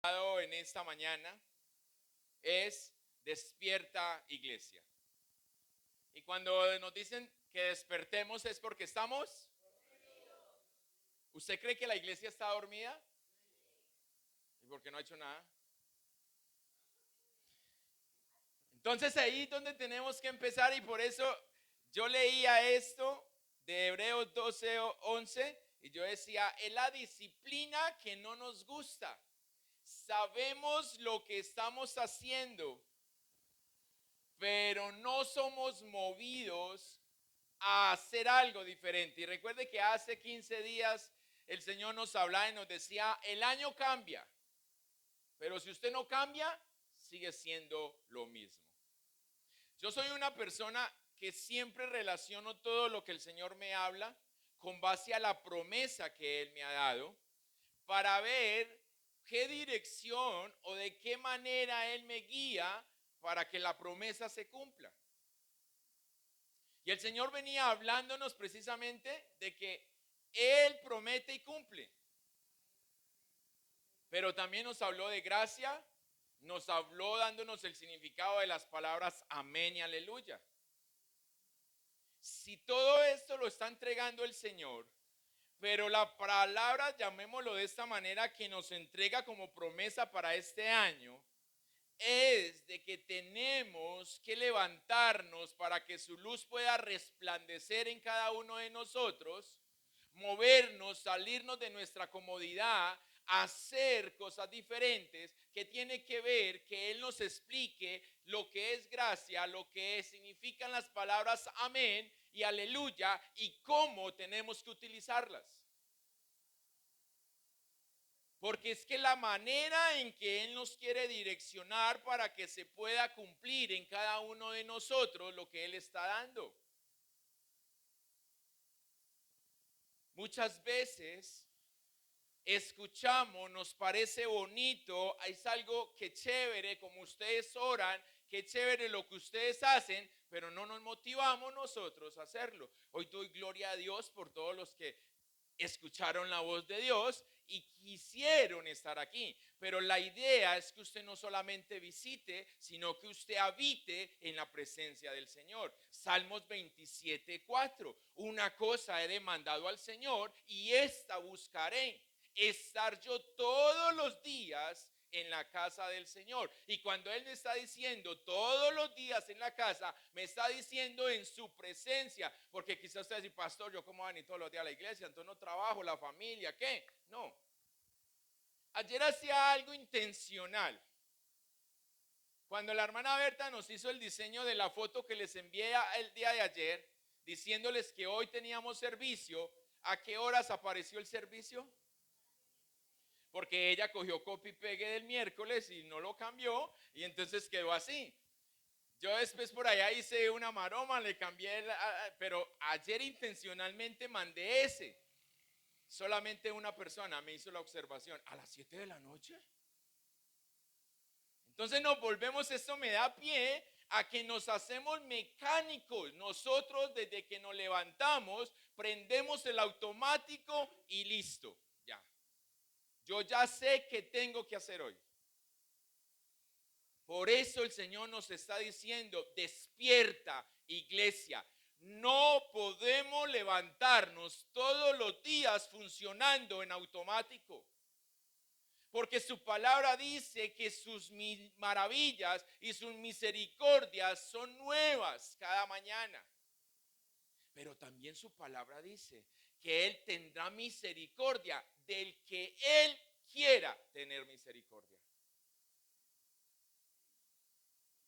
En esta mañana es Despierta Iglesia. Y cuando nos dicen que despertemos es porque estamos. ¿Usted cree que la iglesia está dormida? ¿Y por qué no ha hecho nada? Entonces ahí es donde tenemos que empezar, y por eso yo leía esto de Hebreos 12:11 y yo decía, es la disciplina que no nos gusta. Sabemos lo que estamos haciendo, pero no somos movidos a hacer algo diferente. Y recuerde que hace 15 días el Señor nos hablaba y nos decía, el año cambia, pero si usted no cambia, sigue siendo lo mismo. Yo soy una persona que siempre relaciono todo lo que el Señor me habla con base a la promesa que Él me ha dado, para ver qué dirección o de qué manera Él me guía para que la promesa se cumpla. Y el Señor venía hablándonos precisamente de que Él promete y cumple. Pero también nos habló de gracia, nos habló dándonos el significado de las palabras amén y aleluya. Si todo esto lo está entregando el Señor, pero la palabra, llamémoslo de esta manera, que nos entrega como promesa para este año, es de que tenemos que levantarnos para que su luz pueda resplandecer en cada uno de nosotros, movernos, salirnos de nuestra comodidad, hacer cosas diferentes, que tiene que ver que Él nos explique lo que es gracia, lo que significan las palabras amén y aleluya y cómo tenemos que utilizarlas. Porque es que la manera en que Él nos quiere direccionar para que se pueda cumplir en cada uno de nosotros lo que Él está dando. Muchas veces escuchamos, nos parece bonito, es algo que chévere, como ustedes oran, que chévere lo que ustedes hacen, pero no nos motivamos nosotros a hacerlo. Hoy doy gloria a Dios por todos los que escucharon la voz de Dios y quisieron estar aquí. Pero la idea es que usted no solamente visite, sino que usted habite en la presencia del Señor. Salmos 27:4. Una cosa he demandado al Señor y esta buscaré, estar yo todos los días en la casa del Señor. Y cuando Él me está diciendo todos los días en la casa, me está diciendo en su presencia. Porque quizás usted dice, pastor, yo como van y todos los días a la iglesia, entonces no trabajo, la familia, ¿qué? No. Ayer hacía algo intencional. Cuando la hermana Berta nos hizo el diseño de la foto que les envié el día de ayer, diciéndoles que hoy teníamos servicio, ¿a qué horas apareció el servicio? Porque ella cogió copy y pegue del miércoles y no lo cambió, y entonces quedó así. Yo después por allá hice una maroma, le cambié, pero ayer intencionalmente mandé ese. Solamente una persona me hizo la observación, ¿a las 7 de la noche? Entonces nos volvemos, esto me da pie a que nos hacemos mecánicos. Nosotros desde que nos levantamos, prendemos el automático y listo, ya. Yo ya sé qué tengo que hacer hoy. Por eso el Señor nos está diciendo, despierta, iglesia. No podemos levantarnos todos los días funcionando en automático. Porque su palabra dice que sus maravillas y sus misericordias son nuevas cada mañana. Pero también su palabra dice que Él tendrá misericordia del que Él quiera tener misericordia.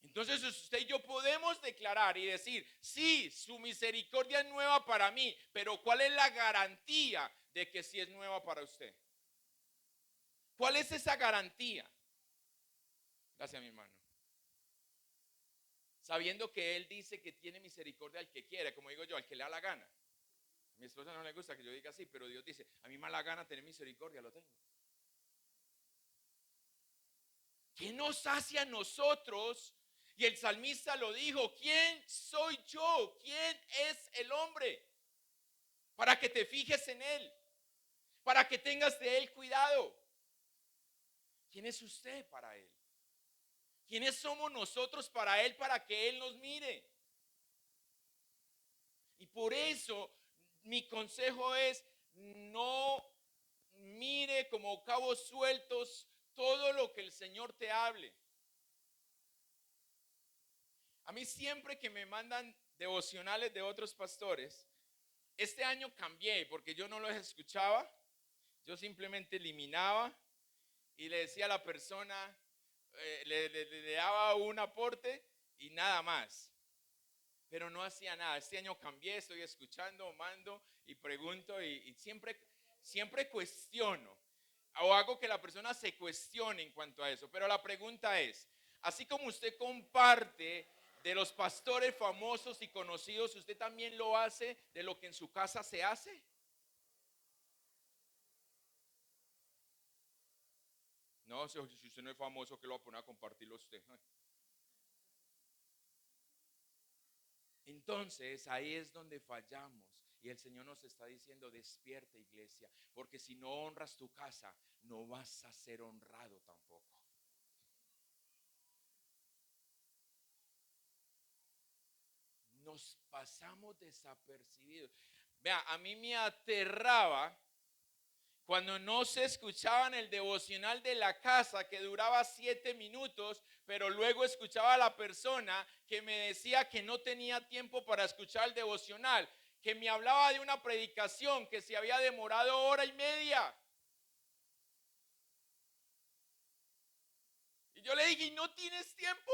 Entonces usted y yo podemos declarar y decir, sí, su misericordia es nueva para mí, pero ¿cuál es la garantía de que sí es nueva para usted? ¿Cuál es esa garantía? Gracias, mi hermano. Sabiendo que Él dice que tiene misericordia al que quiere, como digo yo, al que le da la gana. A mi esposa no le gusta que yo diga así, pero Dios dice, a mí me da la gana tener misericordia, lo tengo. ¿Qué nos hace a nosotros? Y el salmista lo dijo, ¿quién soy yo? ¿Quién es el hombre? Para que te fijes en Él, para que tengas de Él cuidado. ¿Quién es usted para Él? ¿Quiénes somos nosotros para Él, para que Él nos mire? Y por eso mi consejo es: no mire como cabos sueltos todo lo que el Señor te hable. A mí siempre que me mandan devocionales de otros pastores, este año cambié porque yo no los escuchaba, yo simplemente eliminaba y le decía a la persona, le daba un aporte y nada más. Pero no hacía nada. Este año cambié, estoy escuchando, mando y pregunto y siempre cuestiono o hago que la persona se cuestione en cuanto a eso. Pero la pregunta es, así como usted comparte de los pastores famosos y conocidos, ¿usted también lo hace de lo que en su casa se hace? No, si usted no es famoso, ¿qué lo va a poner a compartirlo usted? Entonces ahí es donde fallamos y el Señor nos está diciendo: despierta, iglesia, porque si no honras tu casa, no vas a ser honrado tampoco. Nos pasamos desapercibidos. Vea, a mí me aterraba cuando no se escuchaban el devocional de la casa, que duraba 7 minutos, pero luego escuchaba a la persona que me decía que no tenía tiempo para escuchar el devocional, que me hablaba de una predicación que se había demorado 1 hora y media. Y yo le dije: ¿y no tienes tiempo?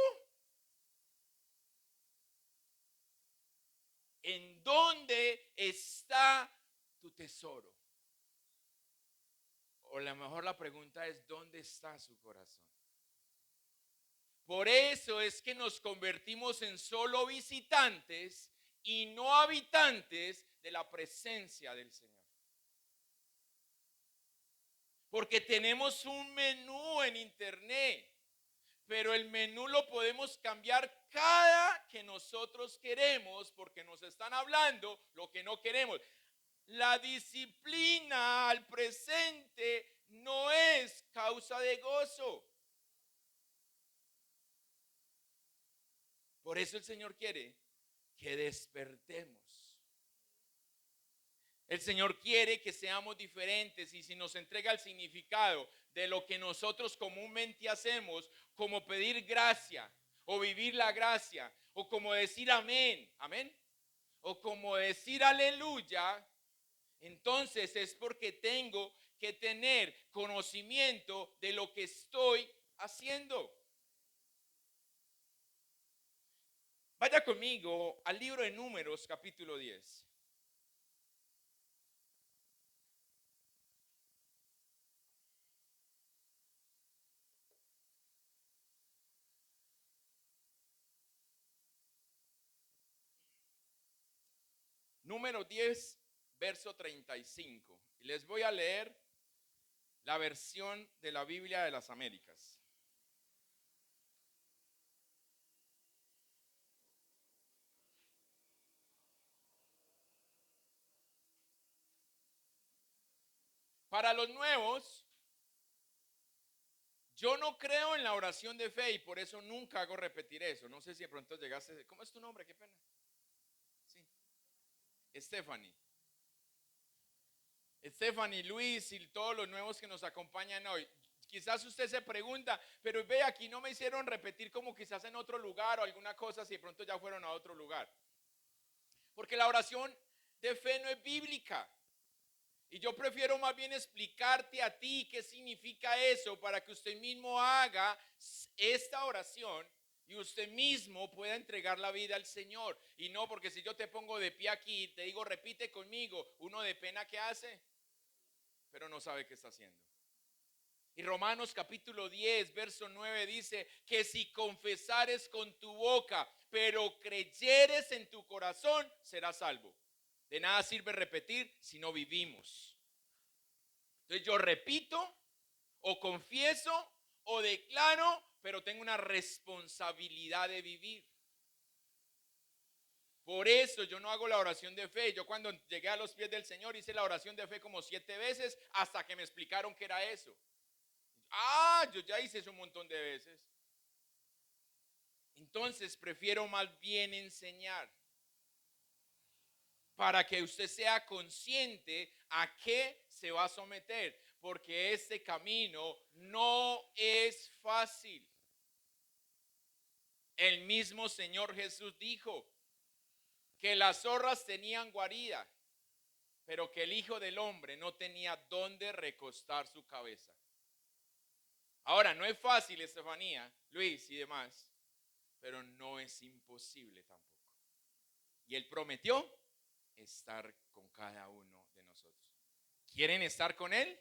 ¿En dónde está tu tesoro? O a lo mejor la pregunta es: ¿dónde está su corazón? Por eso es que nos convertimos en solo visitantes y no habitantes de la presencia del Señor. Porque tenemos un menú en internet, pero el menú lo podemos cambiar cada que nosotros queremos, porque nos están hablando lo que no queremos. La disciplina al presente no es causa de gozo. Por eso el Señor quiere que despertemos. El Señor quiere que seamos diferentes, y si nos entrega el significado de lo que nosotros comúnmente hacemos, como pedir gracia o vivir la gracia, o como decir amén, amén, o como decir aleluya, entonces es porque tengo que tener conocimiento de lo que estoy haciendo. Vaya conmigo al libro de Números, capítulo 10. Número 10, verso 35. Y les voy a leer la versión de la Biblia de las Américas. Para los nuevos, yo no creo en la oración de fe y por eso nunca hago repetir eso. No sé si de pronto llegaste. ¿Cómo es tu nombre? Qué pena. Sí. Stephanie. Stephanie, Luis y todos los nuevos que nos acompañan hoy. Quizás usted se pregunta, pero ve, aquí no me hicieron repetir como quizás en otro lugar o alguna cosa, si de pronto ya fueron a otro lugar. Porque la oración de fe no es bíblica. Y yo prefiero más bien explicarte a ti qué significa eso, para que usted mismo haga esta oración y usted mismo pueda entregar la vida al Señor. Y no porque si yo te pongo de pie aquí y te digo repite conmigo, uno de pena que hace, pero no sabe qué está haciendo. Y Romanos capítulo 10, verso 9 dice que si confesares con tu boca, pero creyeres en tu corazón, serás salvo. De nada sirve repetir si no vivimos. Entonces yo repito o confieso o declaro, pero tengo una responsabilidad de vivir. Por eso yo no hago la oración de fe. Yo cuando llegué a los pies del Señor hice la oración de fe como 7 veces hasta que me explicaron qué era eso. Yo ya hice eso un montón de veces. Entonces prefiero más bien enseñar para que usted sea consciente a qué se va a someter, porque este camino no es fácil. El mismo Señor Jesús dijo que las zorras tenían guarida, pero que el Hijo del Hombre no tenía dónde recostar su cabeza. Ahora, no es fácil, Estefanía, Luis y demás, pero no es imposible tampoco. Y Él prometió estar con cada uno de nosotros. ¿Quieren estar con Él?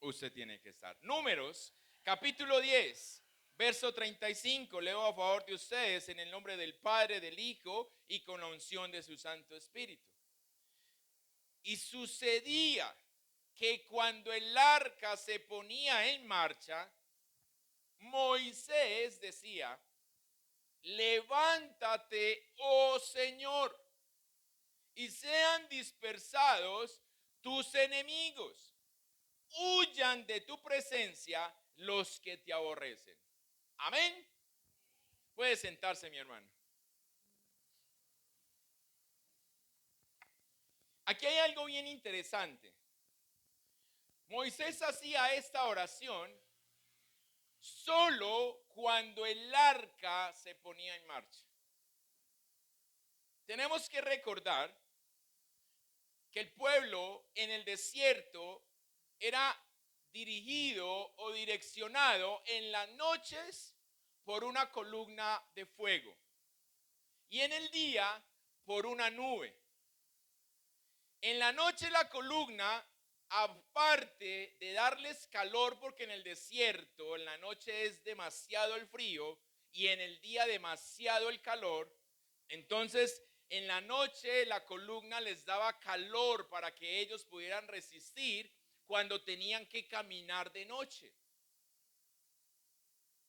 Usted tiene que estar. Números, capítulo 10, verso 35. Leo a favor de ustedes en el nombre del Padre, del Hijo y con la unción de su Santo Espíritu. Y sucedía que cuando el arca se ponía en marcha, Moisés decía: levántate, oh Señor, y sean dispersados tus enemigos. Huyan de tu presencia los que te aborrecen. Amén. Puede sentarse, mi hermano. Aquí hay algo bien interesante. Moisés hacía esta oración solo cuando el arca se ponía en marcha. Tenemos que recordar que el pueblo en el desierto era dirigido o direccionado en las noches por una columna de fuego y en el día por una nube. En la noche la columna, aparte de darles calor, porque en el desierto en la noche es demasiado el frío y en el día demasiado el calor, entonces en la noche la columna les daba calor para que ellos pudieran resistir cuando tenían que caminar de noche.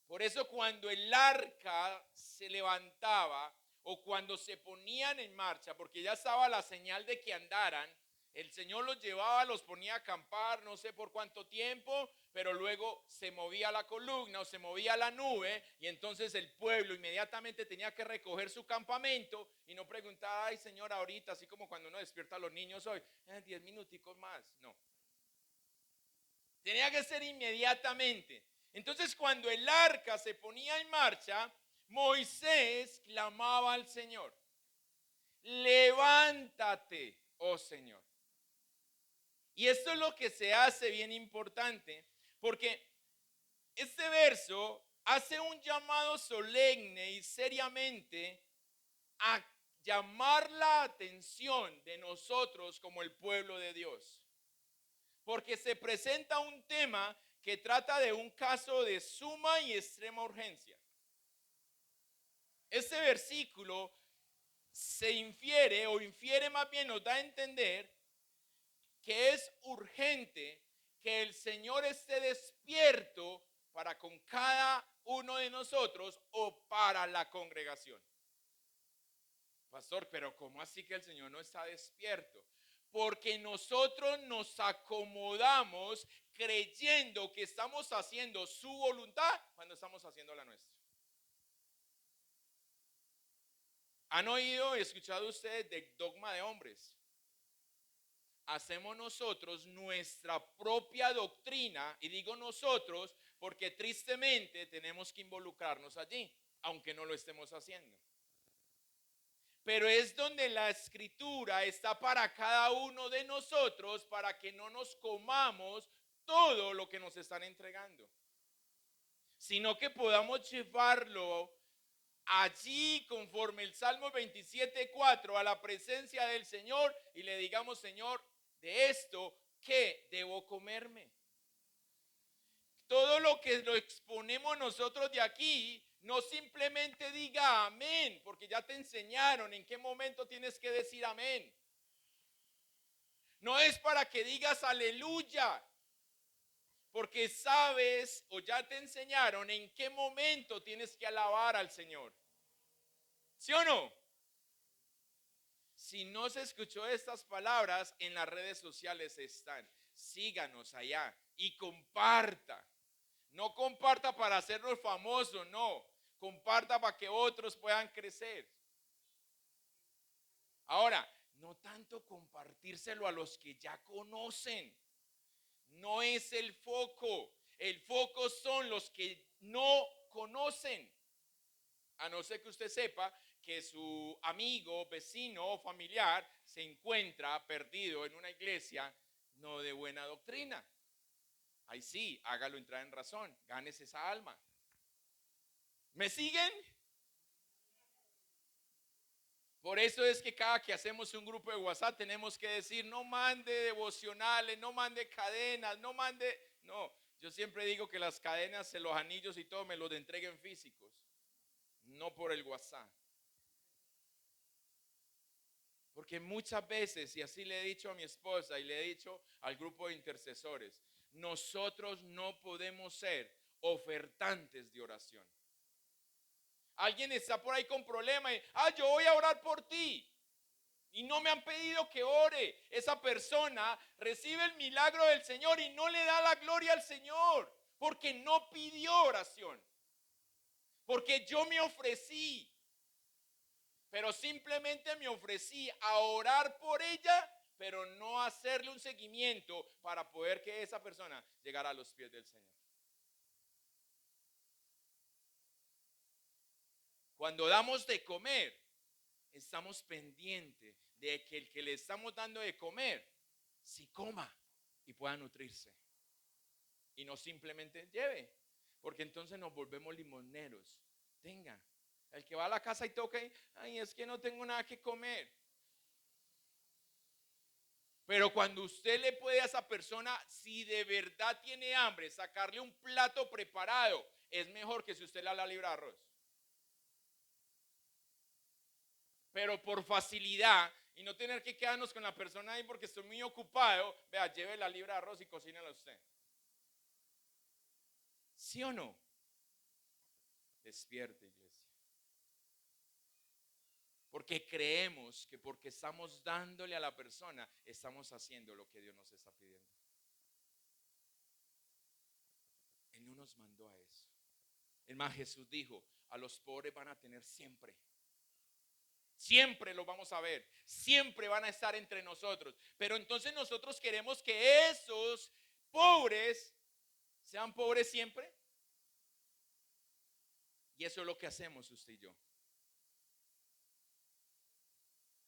Por eso cuando el arca se levantaba o cuando se ponían en marcha, porque ya estaba la señal de que andaran, el Señor los llevaba, los ponía a acampar, no sé por cuánto tiempo, pero luego se movía la columna o se movía la nube y entonces el pueblo inmediatamente tenía que recoger su campamento y no preguntar: ay Señor, ahorita, así como cuando uno despierta a los niños hoy, 10 minuticos más. No. Tenía que ser inmediatamente. Entonces cuando el arca se ponía en marcha, Moisés clamaba al Señor: levántate, oh Señor. Y esto es lo que se hace bien importante, porque este verso hace un llamado solemne y seriamente a llamar la atención de nosotros como el pueblo de Dios. Porque se presenta un tema que trata de un caso de suma y extrema urgencia. Este versículo se infiere más bien nos da a entender que es urgente que el Señor esté despierto para con cada uno de nosotros o para la congregación. Pastor, pero ¿cómo así que el Señor no está despierto? Porque nosotros nos acomodamos creyendo que estamos haciendo su voluntad cuando estamos haciendo la nuestra. ¿Han oído y escuchado ustedes del dogma de hombres? Hacemos nosotros nuestra propia doctrina, y digo nosotros porque tristemente tenemos que involucrarnos allí, aunque no lo estemos haciendo. Pero es donde la escritura está para cada uno de nosotros para que no nos comamos todo lo que nos están entregando, sino que podamos llevarlo allí conforme el Salmo 27:4 a la presencia del Señor y le digamos: Señor, de esto, ¿qué debo comerme? Todo lo que lo exponemos nosotros de aquí, no simplemente diga amén, porque ya te enseñaron en qué momento tienes que decir amén. No es para que digas aleluya, porque sabes o ya te enseñaron en qué momento tienes que alabar al Señor. ¿Sí o no? Si no se escuchó estas palabras, en las redes sociales están. Síganos allá y comparta. No comparta para hacernos famosos, no. Comparta para que otros puedan crecer. Ahora, no tanto compartírselo a los que ya conocen. No es el foco. El foco son los que no conocen. A no ser que usted sepa que su amigo, vecino o familiar se encuentra perdido en una iglesia no de buena doctrina. Ahí sí, hágalo entrar en razón. Ganes esa alma. ¿Me siguen? Por eso es que cada que hacemos un grupo de WhatsApp tenemos que decir, no mande devocionales, no mande cadenas, no mande... No, yo siempre digo que las cadenas, los anillos y todo me los entreguen físicos, no por el WhatsApp. Porque muchas veces, y así le he dicho a mi esposa y le he dicho al grupo de intercesores, nosotros no podemos ser ofertantes de oración. Alguien está por ahí con problema y, yo voy a orar por ti. Y no me han pedido que ore. Esa persona recibe el milagro del Señor y no le da la gloria al Señor. Porque no pidió oración. Porque yo me ofrecí. Pero simplemente me ofrecí a orar por ella, pero no hacerle un seguimiento para poder que esa persona llegara a los pies del Señor. Cuando damos de comer, estamos pendientes de que el que le estamos dando de comer, sí coma y pueda nutrirse. Y no simplemente lleve, porque entonces nos volvemos limoneros. Tenga. El que va a la casa y toca, ay, es que no tengo nada que comer. Pero cuando usted le puede a esa persona, si de verdad tiene hambre, sacarle un plato preparado, es mejor que si usted le da la libra de arroz. Pero por facilidad y no tener que quedarnos con la persona ahí porque estoy muy ocupado, vea, lleve la libra de arroz y cocínela usted. ¿Sí o no? Despierte, iglesia. Porque creemos que porque estamos dándole a la persona, estamos haciendo lo que Dios nos está pidiendo. Él no nos mandó a eso. Es más, Jesús dijo, a los pobres van a tener siempre. Siempre los vamos a ver. Siempre van a estar entre nosotros. Pero entonces nosotros queremos que esos pobres sean pobres siempre. Y eso es lo que hacemos usted y yo.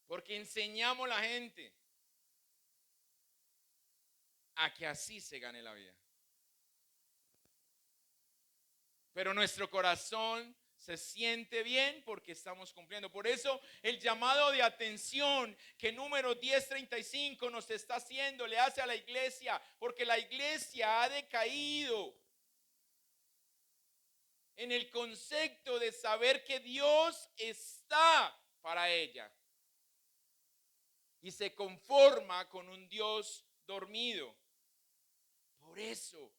Porque enseñamos a la gente a que así se gane la vida. Pero nuestro corazón se siente bien porque estamos cumpliendo. Por eso el llamado de atención que número 1035 nos está haciendo, le hace a la iglesia, porque la iglesia ha decaído en el concepto de saber que Dios está para ella. Y se conforma con un Dios dormido. Por eso,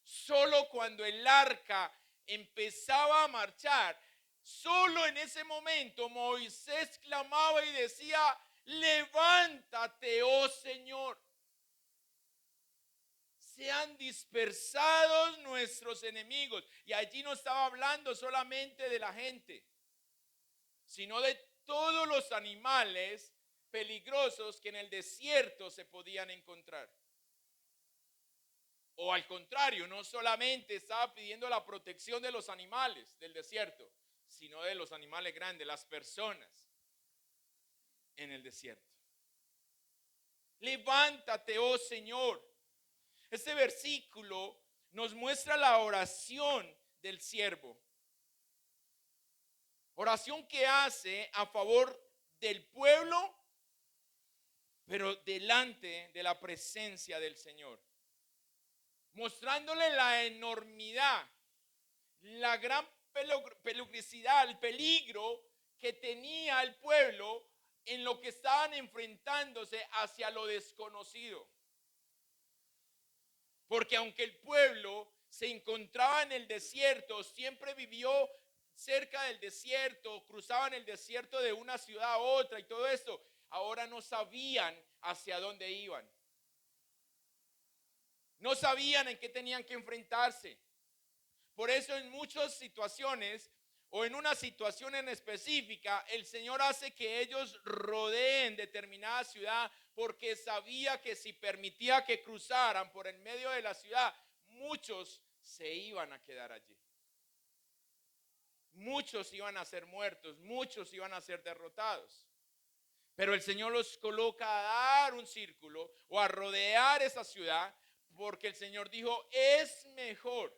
solo cuando el arca empezaba a marchar, solo en ese momento Moisés clamaba y decía, levántate, oh Señor. Sean dispersados nuestros enemigos. Y allí no estaba hablando solamente de la gente, sino de todos los animales peligrosos que en el desierto se podían encontrar. O al contrario, no solamente estaba pidiendo la protección de los animales del desierto, sino de los animales grandes, las personas en el desierto. Levántate, oh Señor. Este versículo nos muestra la oración del siervo. Oración que hace a favor del pueblo, pero delante de la presencia del Señor. Mostrándole la enormidad, la gran peligrosidad, el peligro que tenía el pueblo en lo que estaban enfrentándose hacia lo desconocido. Porque aunque el pueblo se encontraba en el desierto, siempre vivió cerca del desierto, cruzaban el desierto de una ciudad a otra y todo esto, ahora no sabían hacia dónde iban. No sabían en qué tenían que enfrentarse. Por eso en muchas situaciones o en una situación en específica, el Señor hace que ellos rodeen determinada ciudad porque sabía que si permitía que cruzaran por el medio de la ciudad, muchos se iban a quedar allí. Muchos iban a ser muertos, muchos iban a ser derrotados. Pero el Señor los coloca a dar un círculo o a rodear esa ciudad porque el Señor dijo, es mejor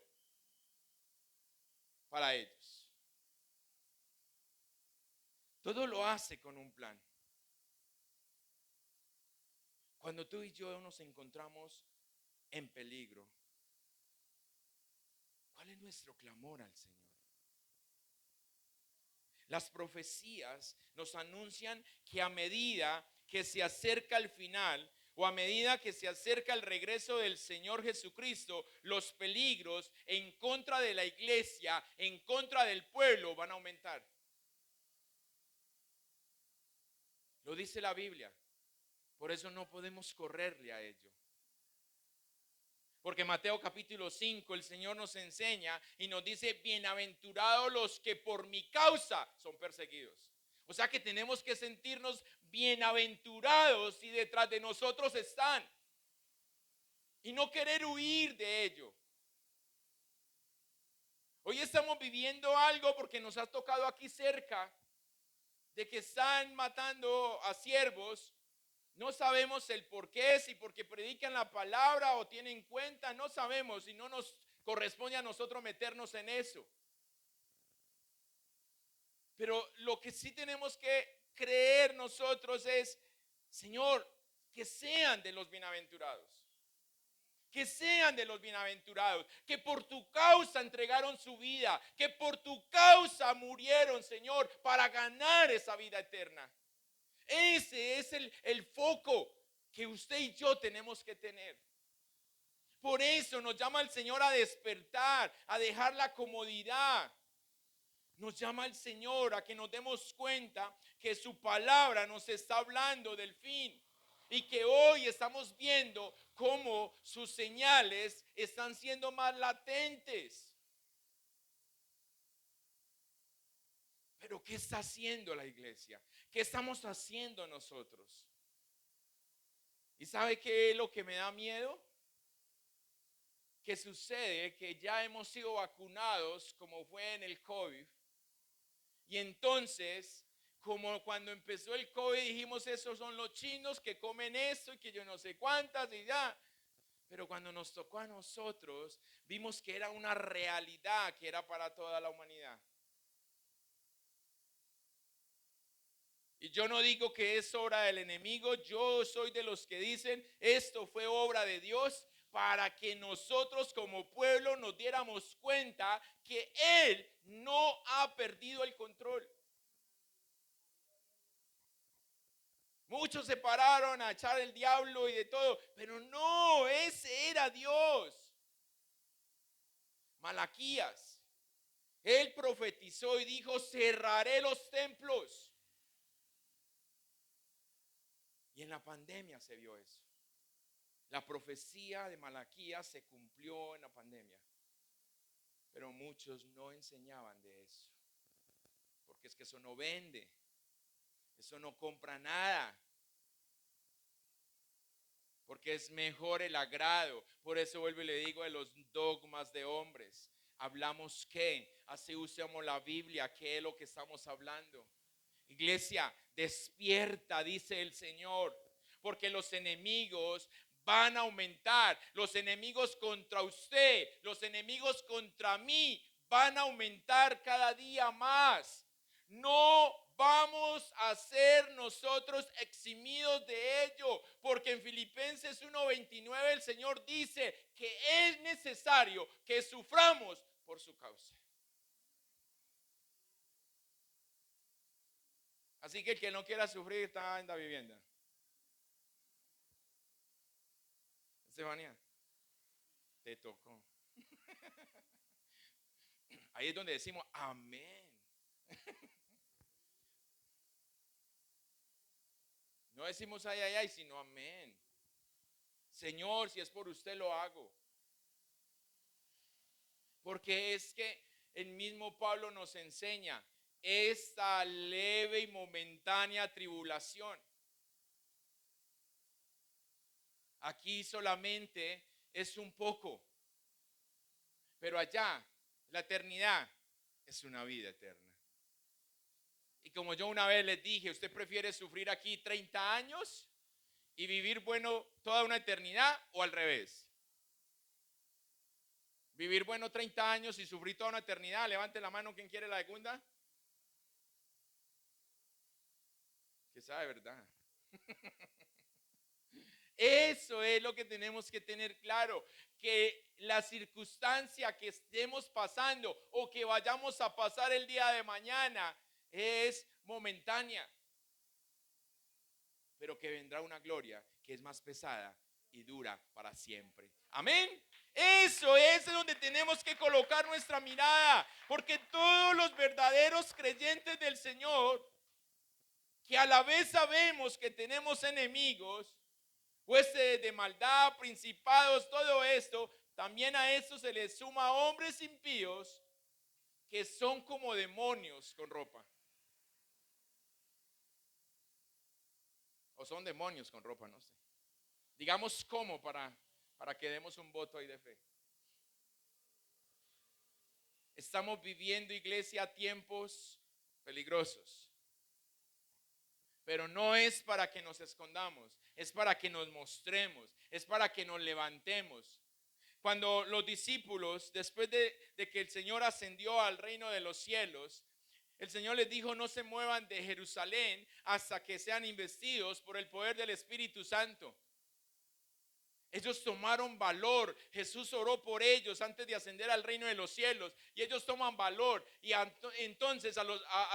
para ellos. Todo lo hace con un plan. Cuando tú y yo nos encontramos en peligro, ¿cuál es nuestro clamor al Señor? Las profecías nos anuncian que a medida que se acerca el final o a medida que se acerca el regreso del Señor Jesucristo, los peligros en contra de la iglesia, en contra del pueblo van a aumentar. Lo dice la Biblia. Por eso no podemos correrle a ello. Porque Mateo capítulo 5 el Señor nos enseña y nos dice, bienaventurados los que por mi causa son perseguidos. O sea que tenemos que sentirnos bienaventurados si detrás de nosotros están. Y no querer huir de ello. Hoy estamos viviendo algo porque nos ha tocado aquí cerca de que están matando a siervos. No sabemos el por qué, si porque predican la palabra o tienen cuenta, no sabemos y no nos corresponde a nosotros meternos en eso. Pero lo que sí tenemos que creer nosotros es, Señor, que sean de los bienaventurados. Que sean de los bienaventurados, que por tu causa entregaron su vida, que por tu causa murieron, Señor, para ganar esa vida eterna. Ese es el foco que usted y yo tenemos que tener. Por eso nos llama el Señor a despertar, a dejar la comodidad. Nos llama el Señor a que nos demos cuenta que su palabra nos está hablando del fin. Y que hoy estamos viendo cómo sus señales están siendo más latentes. Pero ¿qué está haciendo la iglesia? ¿Qué estamos haciendo nosotros? ¿Y sabe qué es lo que me da miedo? Que sucede que ya hemos sido vacunados como fue en el COVID. Y entonces, como cuando empezó el COVID dijimos, esos son los chinos que comen esto y que yo no sé cuántas y ya. Pero cuando nos tocó a nosotros, vimos que era una realidad que era para toda la humanidad. Y yo no digo que es obra del enemigo, yo soy de los que dicen, esto fue obra de Dios para que nosotros como pueblo nos diéramos cuenta que Él no ha perdido el control. Muchos se pararon a echar el diablo y de todo, pero no, ese era Dios. Malaquías, él profetizó y dijo, cerraré los templos. Y en la pandemia se vio eso. La profecía de Malaquías se cumplió en la pandemia. Pero muchos no enseñaban de eso. Porque es que eso no vende. Eso no compra nada. Porque es mejor el agrado. Por eso vuelvo y le digo de los dogmas de hombres. Hablamos qué. Así usamos la Biblia. ¿Qué es lo que estamos hablando? Iglesia, despierta, dice el Señor. Porque los enemigos van a aumentar. Los enemigos contra usted, los enemigos contra mí van a aumentar cada día más. No vamos a ser nosotros eximidos de ello, porque en Filipenses 1:29 el Señor dice que es necesario que suframos por su causa. Así que el que no quiera sufrir está en la vivienda. Estefanía, te tocó. Ahí es donde decimos amén. No decimos ay, ay, ay, sino amén. Señor, si es por usted lo hago. Porque es que el mismo Pablo nos enseña esta leve y momentánea tribulación. Aquí solamente es un poco, pero allá la eternidad es una vida eterna. Y como yo una vez les dije, ¿usted prefiere sufrir aquí 30 años y vivir bueno toda una eternidad o al revés? Vivir bueno 30 años y sufrir toda una eternidad. Levante la mano, ¿quién quiere la segunda? Que sabe, ¿verdad? Eso es lo que tenemos que tener claro, que la circunstancia que estemos pasando o que vayamos a pasar el día de mañana es momentánea, pero que vendrá una gloria que es más pesada y dura para siempre. Amén. Eso es donde tenemos que colocar nuestra mirada, porque todos los verdaderos creyentes del Señor, que a la vez sabemos que tenemos enemigos, huestes de maldad, principados, todo esto, también a esto se les suma hombres impíos que son como demonios con ropa. O son demonios con ropa, no sé. Digamos cómo para que demos un voto ahí de fe. Estamos viviendo, iglesia, tiempos peligrosos. Pero no es para que nos escondamos, es para que nos mostremos, es para que nos levantemos. Cuando los discípulos, después de que el Señor ascendió al reino de los cielos, el Señor les dijo: no se muevan de Jerusalén hasta que sean investidos por el poder del Espíritu Santo. Ellos tomaron valor. Jesús oró por ellos antes de ascender al reino de los cielos. Y ellos toman valor. Y entonces a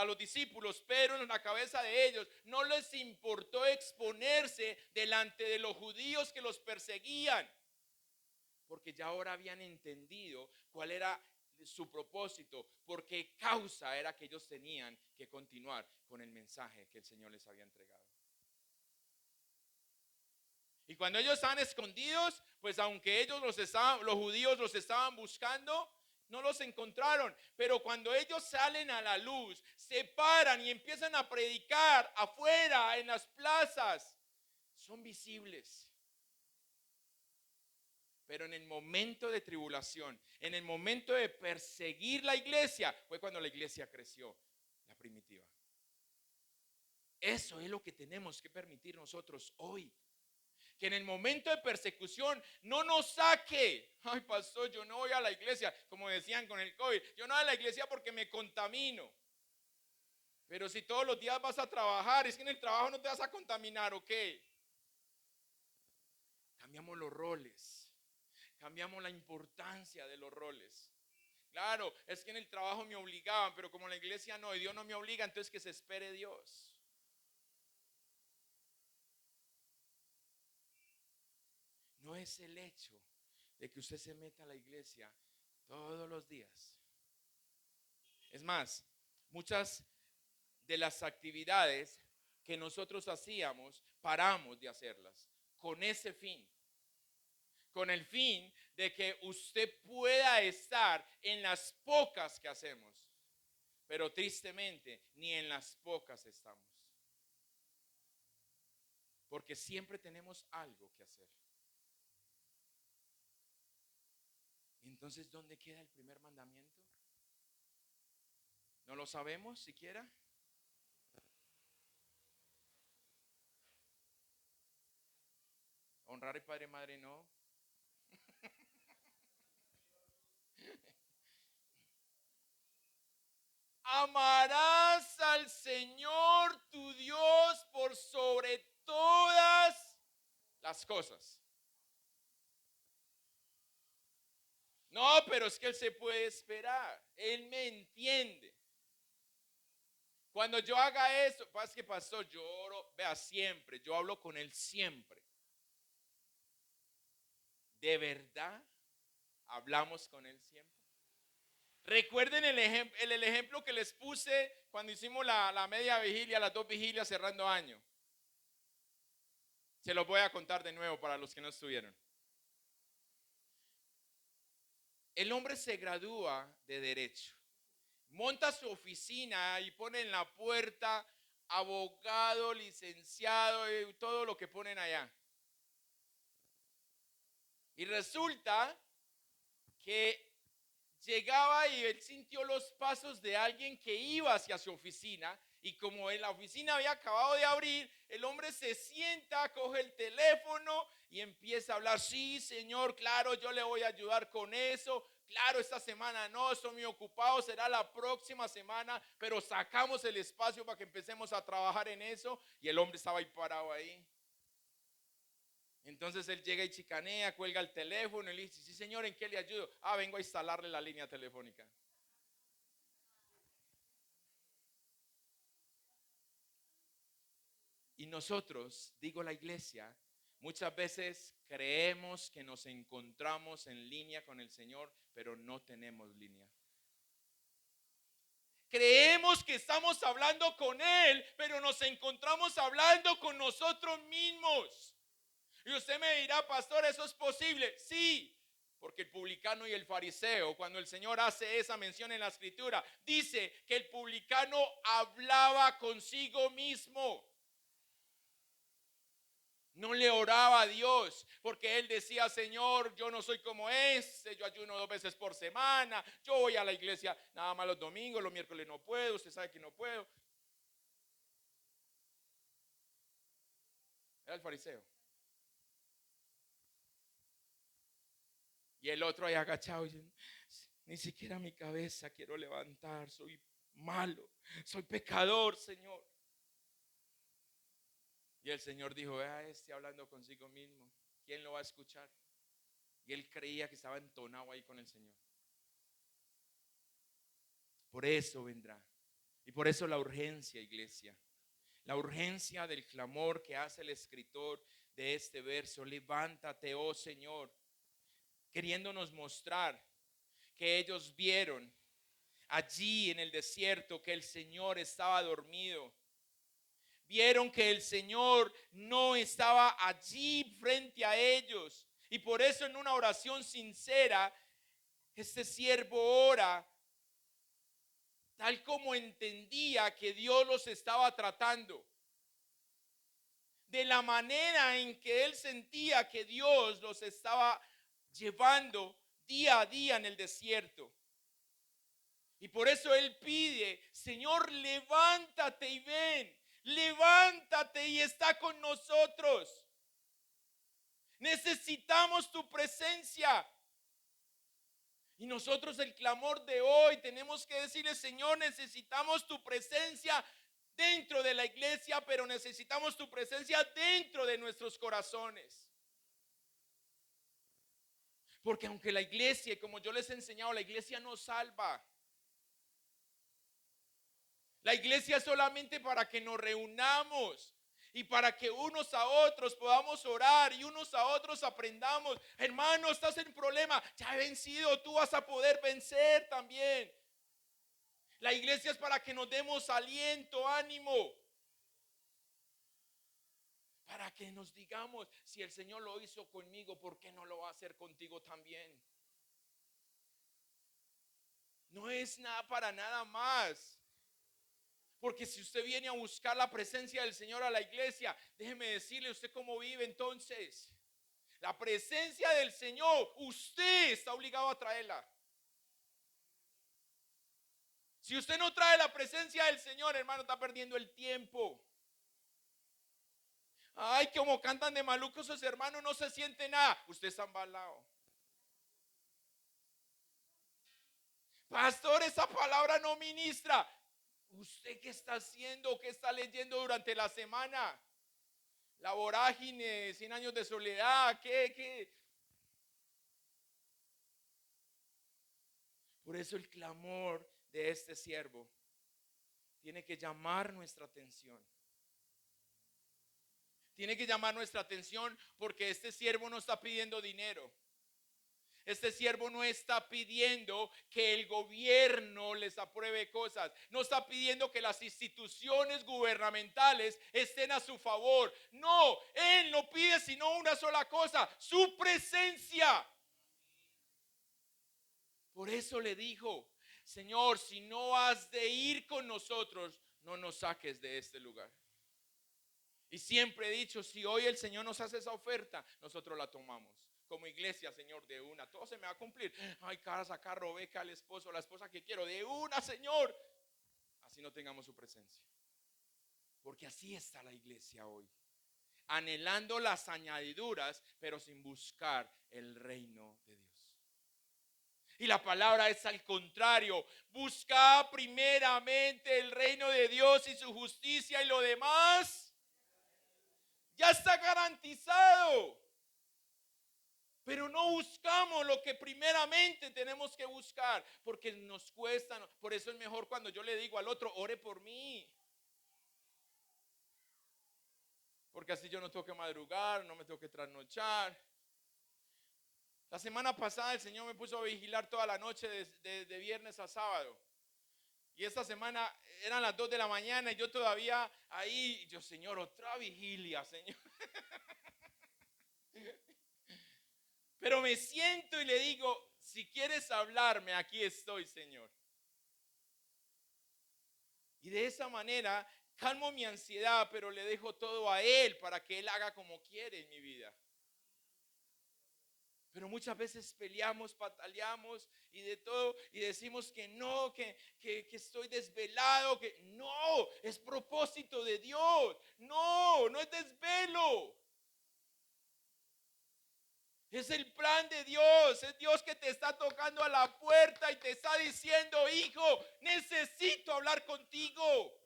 los discípulos, Pedro en la cabeza de ellos, no les importó exponerse delante de los judíos que los perseguían. Porque ya ahora habían entendido cuál era su propósito. Por qué causa era que ellos tenían que continuar con el mensaje que el Señor les había entregado. Y cuando ellos estaban escondidos, pues aunque ellos los judíos los estaban buscando, no los encontraron. Pero cuando ellos salen a la luz, se paran y empiezan a predicar afuera, en las plazas, son visibles. Pero en el momento de tribulación, en el momento de perseguir la iglesia, fue cuando la iglesia creció, la primitiva. Eso es lo que tenemos que permitir nosotros hoy. Que en el momento de persecución no nos saque. Ay, pastor, yo no voy a la iglesia, como decían con el COVID. Yo no voy a la iglesia porque me contamino. Pero si todos los días vas a trabajar, es que en el trabajo no te vas a contaminar, ¿ok? Cambiamos los roles. Cambiamos la importancia de los roles. Claro, es que en el trabajo me obligaban, pero como en la iglesia no, y Dios no me obliga, entonces que se espere Dios. No es el hecho de que usted se meta a la iglesia todos los días. Es más, muchas de las actividades que nosotros hacíamos, paramos de hacerlas con ese fin. Con el fin de que usted pueda estar en las pocas que hacemos. Pero tristemente, ni en las pocas estamos. Porque siempre tenemos algo que hacer. Entonces, ¿dónde queda el primer mandamiento? ¿No lo sabemos siquiera? Honrar a padre y madre no. Amarás al Señor tu Dios por sobre todas las cosas. No, pero es que Él se puede esperar. Él me entiende. Cuando yo haga eso, pasa que pastor, yo oro, vea, siempre, yo hablo con Él siempre. ¿De verdad hablamos con Él siempre? Recuerden el ejemplo que les puse cuando hicimos la media vigilia, las 2 vigilias cerrando año. Se los voy a contar de nuevo para los que no estuvieron. El hombre se gradúa de derecho, monta su oficina y pone en la puerta abogado, licenciado y todo lo que ponen allá. Y resulta que llegaba y él sintió los pasos de alguien que iba hacia su oficina, y como en la oficina había acabado de abrir, el hombre se sienta, coge el teléfono y empieza a hablar. Sí, señor, claro, yo le voy a ayudar con eso. Claro, esta semana no, estoy muy ocupado, será la próxima semana, pero sacamos el espacio para que empecemos a trabajar en eso. Y el hombre estaba ahí parado ahí. Entonces él llega y chicanea, cuelga el teléfono y le dice: sí, señor, ¿en qué le ayudo? Ah, vengo a instalarle la línea telefónica. Y nosotros, digo la iglesia, muchas veces creemos que nos encontramos en línea con el Señor, pero no tenemos línea. Creemos que estamos hablando con Él, pero nos encontramos hablando con nosotros mismos. Y usted me dirá: pastor, ¿eso es posible? Sí, porque el publicano y el fariseo, cuando el Señor hace esa mención en la escritura, dice que el publicano hablaba consigo mismo. No le oraba a Dios, porque él decía: Señor, yo no soy como yo ayuno 2 veces por semana, yo voy a la iglesia nada más los domingos, los miércoles no puedo, usted sabe que no puedo. Era el fariseo. Y el otro ahí agachado diciendo: ni siquiera mi cabeza quiero levantar, soy malo, soy pecador, Señor. Y el Señor dijo: vea este hablando consigo mismo, ¿quién lo va a escuchar? Y él creía que estaba entonado ahí con el Señor. Por eso vendrá. Y por eso la urgencia, iglesia. La urgencia del clamor que hace el escritor de este verso: levántate, oh Señor, queriéndonos mostrar que ellos vieron allí en el desierto que el Señor estaba dormido. Vieron que el Señor no estaba allí frente a ellos. Y por eso, en una oración sincera, este siervo ora tal como entendía que Dios los estaba tratando, de la manera en que él sentía que Dios los estaba llevando día a día en el desierto. Y por eso él pide: Señor, levántate y ven, levántate y está con nosotros. Necesitamos tu presencia. Y nosotros, el clamor de hoy, tenemos que decirle: Señor, necesitamos tu presencia dentro de la iglesia, pero necesitamos tu presencia dentro de nuestros corazones. Porque aunque la iglesia, como yo les he enseñado, la iglesia no salva. La iglesia es solamente para que nos reunamos y para que unos a otros podamos orar y unos a otros aprendamos. Hermano, estás en problema, ya he vencido, tú vas a poder vencer también. La iglesia es para que nos demos aliento, ánimo, para que nos digamos: si el Señor lo hizo conmigo, ¿por qué no lo va a hacer contigo también? No es nada para nada más. Porque si usted viene a buscar la presencia del Señor a la iglesia, déjeme decirle: ¿usted cómo vive entonces? La presencia del Señor, usted está obligado a traerla. Si usted no trae la presencia del Señor, hermano, está perdiendo el tiempo. Ay, como cantan de malucos esos hermanos, no se siente nada. Usted está embalado. Pastor, esa palabra no ministra. ¿Usted qué está haciendo? ¿Qué está leyendo durante la semana? La vorágine, 100 años de soledad, ¿qué? Por eso el clamor de este siervo tiene que llamar nuestra atención. Tiene que llamar nuestra atención porque este siervo no está pidiendo dinero. Este siervo no está pidiendo que el gobierno les apruebe cosas. No está pidiendo que las instituciones gubernamentales estén a su favor. No, él no pide sino una sola cosa: su presencia. Por eso le dijo, Señor, si no has de ir con nosotros, no nos saques de este lugar. Y siempre he dicho, si hoy el Señor nos hace esa oferta, nosotros la tomamos. Como iglesia, Señor, de una. Todo se me va a cumplir. Ay, casa, carro, beca, al esposo, la esposa que quiero. De una, Señor. Así no tengamos su presencia. Porque así está la iglesia hoy. Anhelando las añadiduras, pero sin buscar el reino de Dios. Y la palabra es al contrario. Busca primeramente el reino de Dios y su justicia, y lo demás ya está garantizado. Pero no buscamos lo que primeramente tenemos que buscar, porque nos cuesta. Por eso es mejor cuando yo le digo al otro, ore por mí. Porque así yo no tengo que madrugar, no me tengo que trasnochar. La semana pasada el Señor me puso a vigilar toda la noche de viernes a sábado. Y esta semana eran las 2 de la mañana y yo todavía ahí, yo, Señor, otra vigilia, Señor. Pero me siento y le digo, si quieres hablarme, aquí estoy, Señor. Y de esa manera calmo mi ansiedad, pero le dejo todo a Él para que Él haga como quiere en mi vida. Pero muchas veces peleamos, pataleamos y de todo, y decimos que no, que estoy desvelado, que no, es propósito de Dios. No, no es desvelo. Es el plan de Dios. Es Dios que te está tocando a la puerta y te está diciendo, hijo, necesito hablar contigo.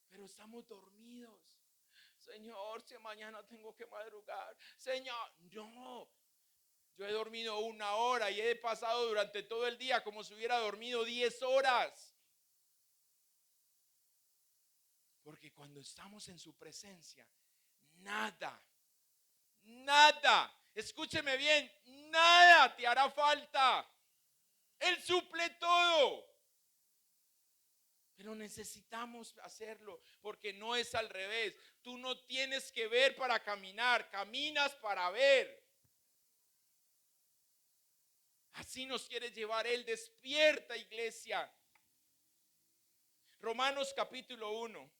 Pero estamos dormidos. Señor, si mañana tengo que madrugar. Señor, no. Yo he dormido 1 hora y he pasado durante todo el día como si hubiera dormido 10 horas. Porque cuando estamos en su presencia, nada, escúcheme bien, nada te hará falta. Él suple todo. Pero necesitamos hacerlo porque no es al revés. Tú no tienes que ver para caminar, caminas para ver. Así nos quiere llevar Él. Despierta, iglesia. Romanos capítulo 1.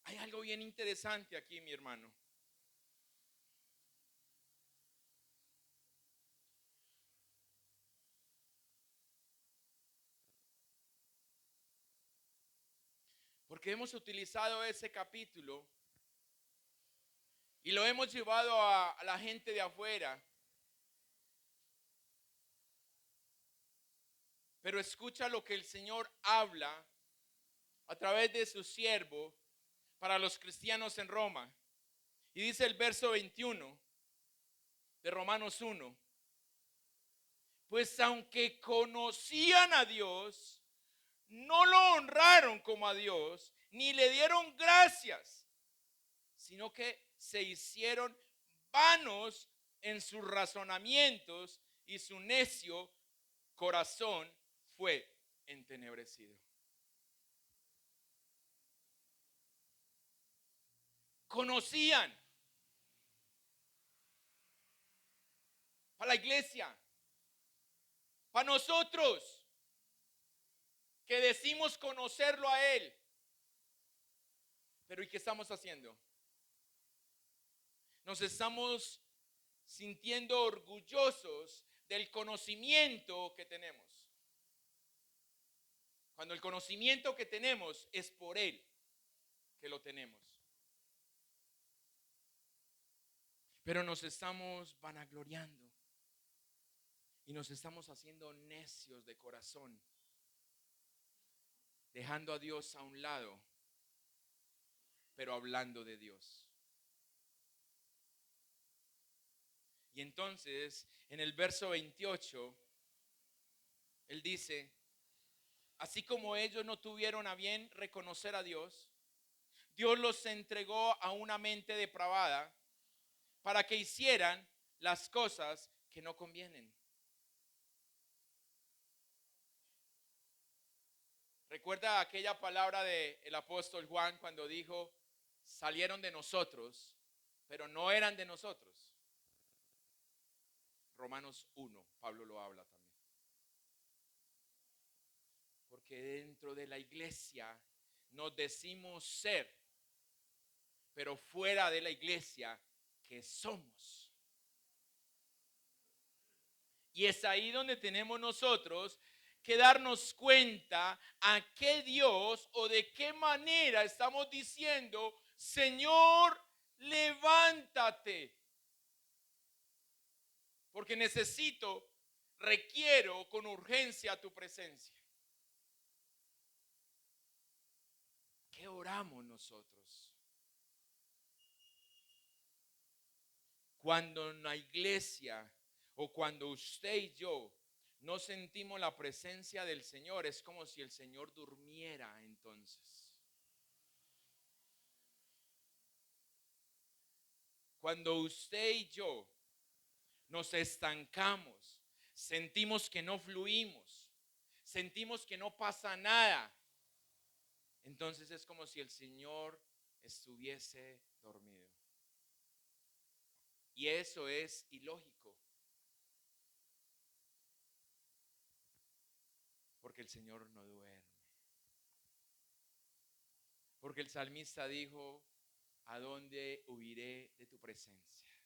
Hay algo bien interesante aquí, mi hermano. Porque hemos utilizado ese capítulo y lo hemos llevado a la gente de afuera. Pero escucha lo que el Señor habla a través de su siervo para los cristianos en Roma. Y dice el verso 21 de Romanos 1. Pues aunque conocían a Dios, no lo honraron como a Dios, ni le dieron gracias, sino que se hicieron vanos en sus razonamientos y su necio corazón fue entenebrecido. Conocían. Para la iglesia, para nosotros que decimos conocerlo a Él. Pero ¿y qué estamos haciendo? Nos estamos sintiendo orgullosos del conocimiento que tenemos. Cuando el conocimiento que tenemos es por Él que lo tenemos. Pero nos estamos vanagloriando y nos estamos haciendo necios de corazón, dejando a Dios a un lado, pero hablando de Dios. Y entonces, en el verso 28, Él dice, así como ellos no tuvieron a bien reconocer a Dios, Dios los entregó a una mente depravada para que hicieran las cosas que no convienen. Recuerda aquella palabra del apóstol Juan cuando dijo, salieron de nosotros, pero no eran de nosotros. Romanos 1, Pablo lo habla también. Porque dentro de la iglesia nos decimos ser, pero fuera de la iglesia, ¿qué somos? Y es ahí donde tenemos nosotros que darnos cuenta a qué Dios o de qué manera estamos diciendo, Señor, levántate. Porque requiero con urgencia tu presencia. ¿Qué oramos nosotros? Cuando en la iglesia o cuando usted y yo no sentimos la presencia del Señor, es como si el Señor durmiera entonces. Cuando usted y yo nos estancamos, sentimos que no fluimos, sentimos que no pasa nada, entonces es como si el Señor estuviese dormido. Y eso es ilógico. Porque el Señor no duerme. Porque el salmista dijo, ¿a dónde huiré de tu presencia?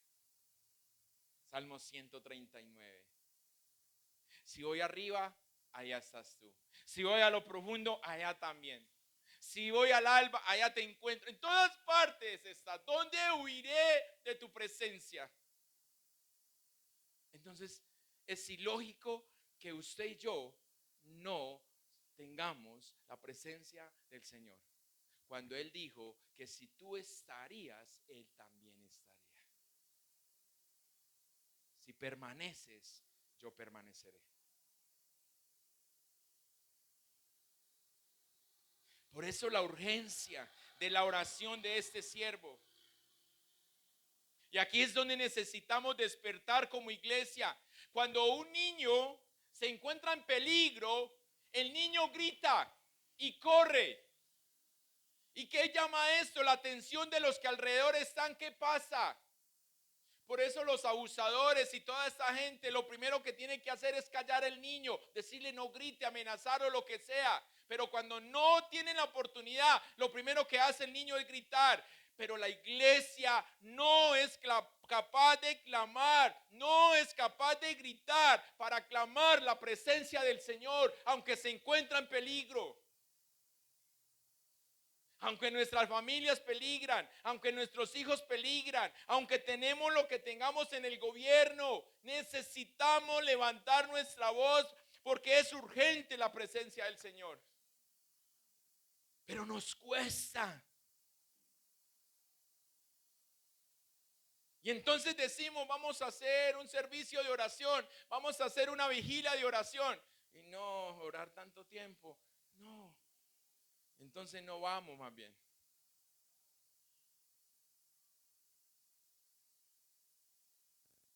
Salmo 139. Si voy arriba, allá estás tú. Si voy a lo profundo, allá también. Si voy al alba, allá te encuentro. En todas partes estás. ¿Dónde huiré de tu presencia? Entonces, es ilógico que usted y yo no tengamos la presencia del Señor. Cuando Él dijo que si tú estarías, Él también estaría. Si permaneces, yo permaneceré. Por eso la urgencia de la oración de este siervo. Y aquí es donde necesitamos despertar como iglesia. Cuando un niño se encuentra en peligro, el niño grita y corre. ¿Y qué llama esto? La atención de los que alrededor están. ¿Qué pasa? Por eso los abusadores y toda esta gente lo primero que tienen que hacer es callar al niño, decirle no grite, amenazar o lo que sea. Pero cuando no tienen la oportunidad, lo primero que hace el niño es gritar. Pero la iglesia no es capaz de clamar, no es capaz de gritar para clamar la presencia del Señor, aunque se encuentra en peligro. Aunque nuestras familias peligran, aunque nuestros hijos peligran, aunque tenemos lo que tengamos en el gobierno, necesitamos levantar nuestra voz porque es urgente la presencia del Señor. Pero nos cuesta. Y entonces decimos, vamos a hacer un servicio de oración, vamos a hacer una vigilia de oración. Y no, orar tanto tiempo, no. Entonces no vamos más bien.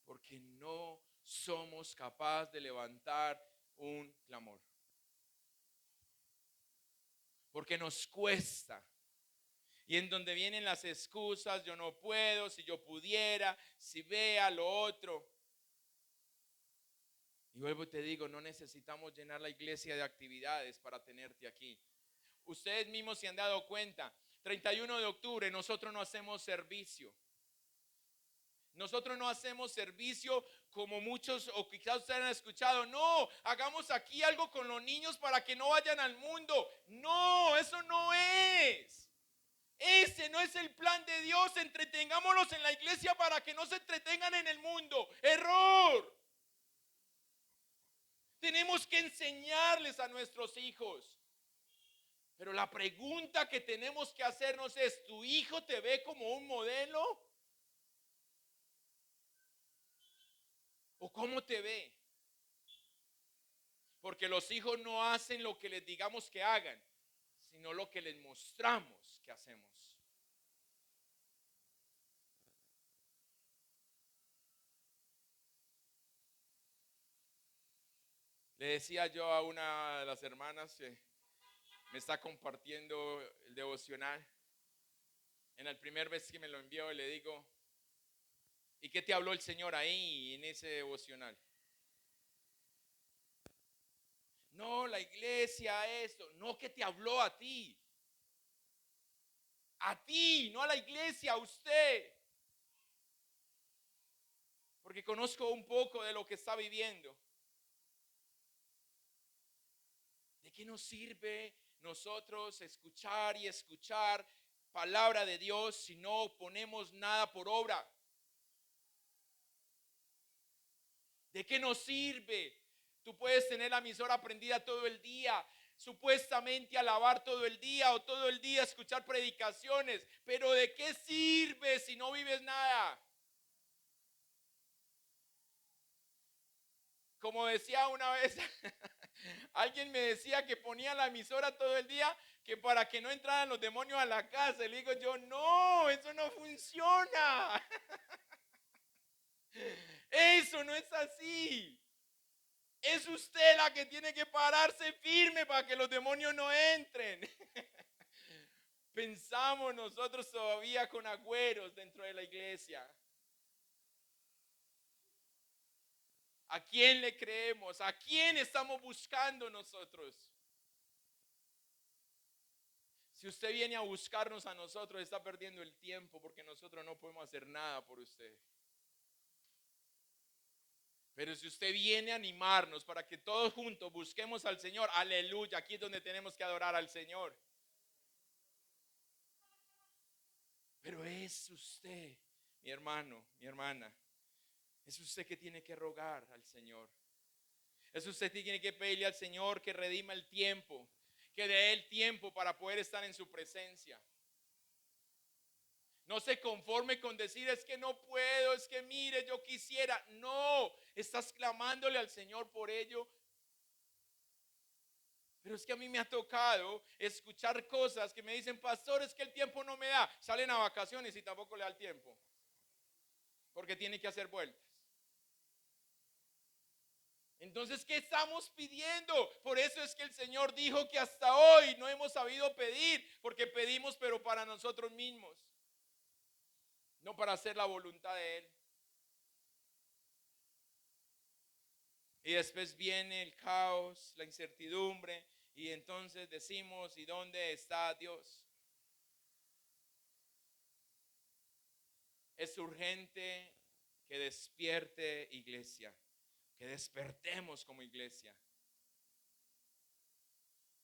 Porque no somos capaces de levantar un clamor. Porque nos cuesta. Y en donde vienen las excusas, yo no puedo, si yo pudiera, si vea lo otro. Y vuelvo y te digo, no necesitamos llenar la iglesia de actividades para tenerte aquí. Ustedes mismos se han dado cuenta, 31 de octubre nosotros no hacemos servicio. Nosotros no hacemos servicio como muchos o quizás ustedes han escuchado. No, hagamos aquí algo con los niños para que no vayan al mundo. No, eso no es. Ese no es el plan de Dios. Entretengámoslos en la iglesia para que no se entretengan en el mundo. Error. Tenemos que enseñarles a nuestros hijos. Pero la pregunta que tenemos que hacernos es, ¿tu hijo te ve como un modelo? ¿O cómo te ve? Porque los hijos no hacen lo que les digamos que hagan, sino lo que les mostramos que hacemos. Le decía yo a una de las hermanas que me está compartiendo el devocional, en la primera vez que me lo envió, le digo, ¿y qué te habló el Señor ahí en ese devocional? No, la iglesia, esto. No, que te habló a ti. A ti, no a la iglesia, a usted. Porque conozco un poco de lo que está viviendo. ¿De qué nos sirve nosotros escuchar y escuchar palabra de Dios si no ponemos nada por obra? ¿De qué nos sirve? Tú puedes tener la emisora prendida todo el día, supuestamente alabar todo el día o todo el día escuchar predicaciones, pero ¿de qué sirve si no vives nada? Como decía una vez, alguien me decía que ponía la emisora todo el día que para que no entraran los demonios a la casa. Y le digo yo, no, eso no funciona. Eso no es así. Es usted la que tiene que pararse firme para que los demonios no entren. Pensamos nosotros todavía con agüeros dentro de la iglesia. ¿A quién le creemos? ¿A quién estamos buscando nosotros? Si usted viene a buscarnos a nosotros, está perdiendo el tiempo porque nosotros no podemos hacer nada por usted. Pero si usted viene a animarnos para que todos juntos busquemos al Señor, aleluya, aquí es donde tenemos que adorar al Señor. Pero es usted, mi hermano, mi hermana, es usted que tiene que rogar al Señor. Es usted que tiene que pedirle al Señor que redima el tiempo, que dé el tiempo para poder estar en su presencia. No se conforme con decir, es que no puedo, es que mire, yo quisiera. No, estás clamándole al Señor por ello. Pero es que a mí me ha tocado escuchar cosas que me dicen, pastor, es que el tiempo no me da. Salen a vacaciones y tampoco le da el tiempo, porque tiene que hacer vueltas. Entonces, ¿qué estamos pidiendo? Por eso es que el Señor dijo que hasta hoy no hemos sabido pedir, porque pedimos pero para nosotros mismos, no para hacer la voluntad de Él. Y después viene el caos, la incertidumbre, y entonces decimos, ¿y dónde está Dios? Es urgente que despierte iglesia, que despertemos como iglesia,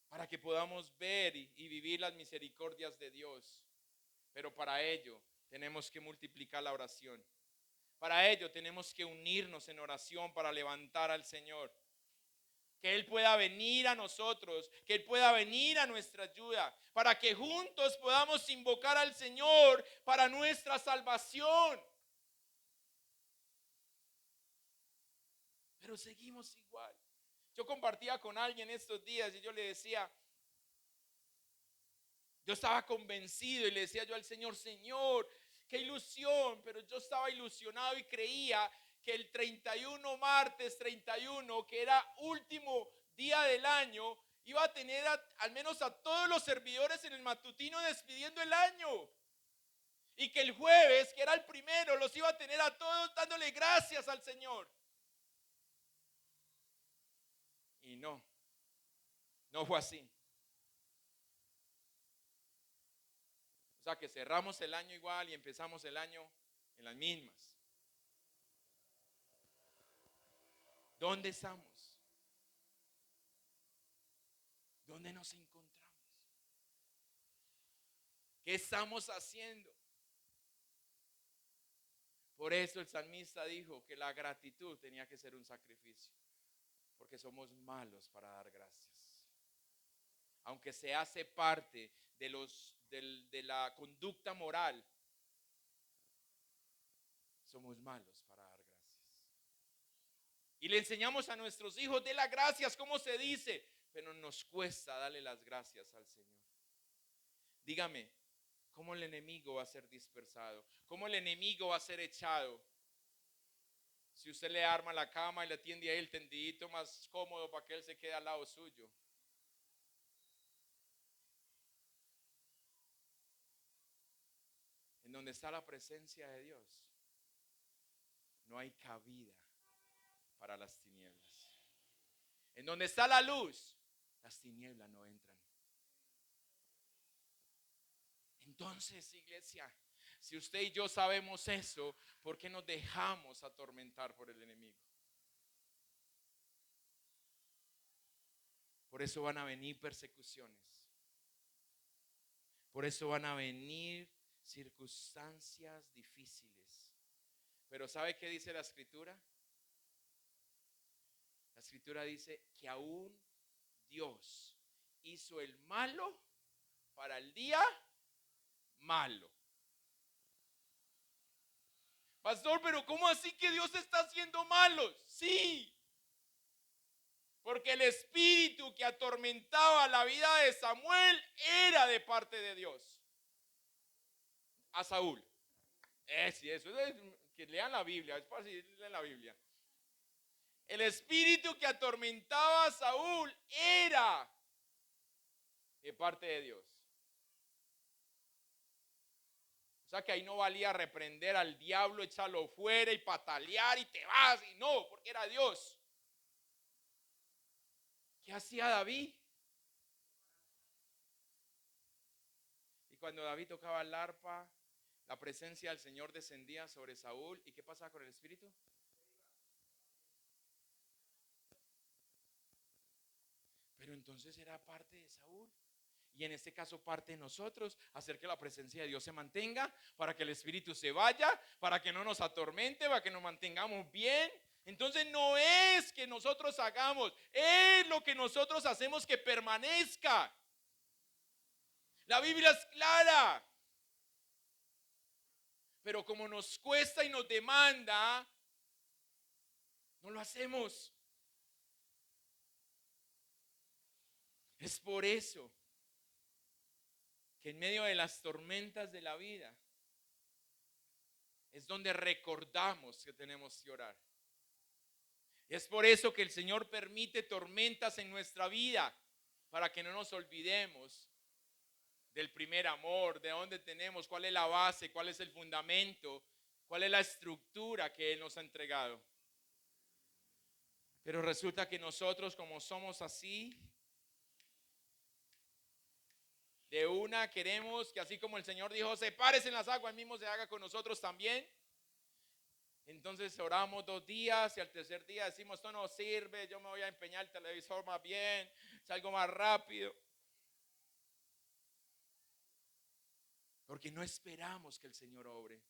para que podamos ver y vivir las misericordias de Dios. Pero para ello tenemos que multiplicar la oración. Para ello tenemos que unirnos en oración para levantar al Señor. Que Él pueda venir a nosotros, que Él pueda venir a nuestra ayuda, para que juntos podamos invocar al Señor para nuestra salvación. Pero seguimos igual. Yo compartía con alguien estos días y yo le decía, yo estaba convencido y le decía yo al Señor, Señor, qué ilusión, pero yo estaba ilusionado y creía que el 31, martes 31, que era último día del año, iba a tener al menos a todos los servidores en el matutino despidiendo el año. Y que el jueves, que era el primero, los iba a tener a todos dándole gracias al Señor. Y no fue así. O sea que cerramos el año igual y empezamos el año en las mismas. ¿Dónde estamos? ¿Dónde nos encontramos? ¿Qué estamos haciendo? Por eso el salmista dijo que la gratitud tenía que ser un sacrificio, porque somos malos para dar gracias. Aunque se hace parte de la conducta moral, somos malos para dar gracias. Y le enseñamos a nuestros hijos de las gracias, ¿cómo se dice? Pero nos cuesta darle las gracias al Señor. Dígame, ¿cómo el enemigo va a ser dispersado? ¿Cómo el enemigo va a ser echado? Si usted le arma la cama y le tiende ahí el tendidito más cómodo para que él se quede al lado suyo. En donde está la presencia de Dios, no hay cabida para las tinieblas. En donde está la luz, las tinieblas no entran. Entonces, iglesia, si usted y yo sabemos eso, ¿por qué nos dejamos atormentar por el enemigo? Por eso van a venir persecuciones. Por eso van a venir circunstancias difíciles. Pero ¿sabe qué dice la Escritura? La Escritura dice que aún Dios hizo el malo para el día malo. Pastor, pero ¿cómo así que Dios está haciendo malos? Sí. Porque el espíritu que atormentaba la vida de Samuel era de parte de Dios. A Saúl. Sí, eso es, que lean la Biblia, es fácil leer la Biblia. El espíritu que atormentaba a Saúl era de parte de Dios. O sea que ahí no valía reprender al diablo, echarlo fuera y patalear y te vas. Y no, porque era Dios. ¿Qué hacía David? Y cuando David tocaba el arpa, la presencia del Señor descendía sobre Saúl. ¿Y qué pasaba con el espíritu? Pero entonces era parte de Saúl. Y en este caso parte de nosotros, hacer que la presencia de Dios se mantenga, para que el espíritu se vaya, para que no nos atormente, para que nos mantengamos bien. Entonces no es que nosotros hagamos, es lo que nosotros hacemos que permanezca. La Biblia es clara. Pero como nos cuesta y nos demanda, no lo hacemos. Es por eso que en medio de las tormentas de la vida es donde recordamos que tenemos que orar. Es por eso que el Señor permite tormentas en nuestra vida, para que no nos olvidemos del primer amor, de dónde tenemos, cuál es la base, cuál es el fundamento, cuál es la estructura que Él nos ha entregado. Pero resulta que nosotros, como somos así, de una queremos que así como el Señor dijo, sepárese en las aguas, Él mismo se haga con nosotros también. Entonces oramos 2 días y al tercer día decimos, esto no sirve, yo me voy a empeñar el televisor más bien, salgo más rápido. Porque no esperamos que el Señor obre.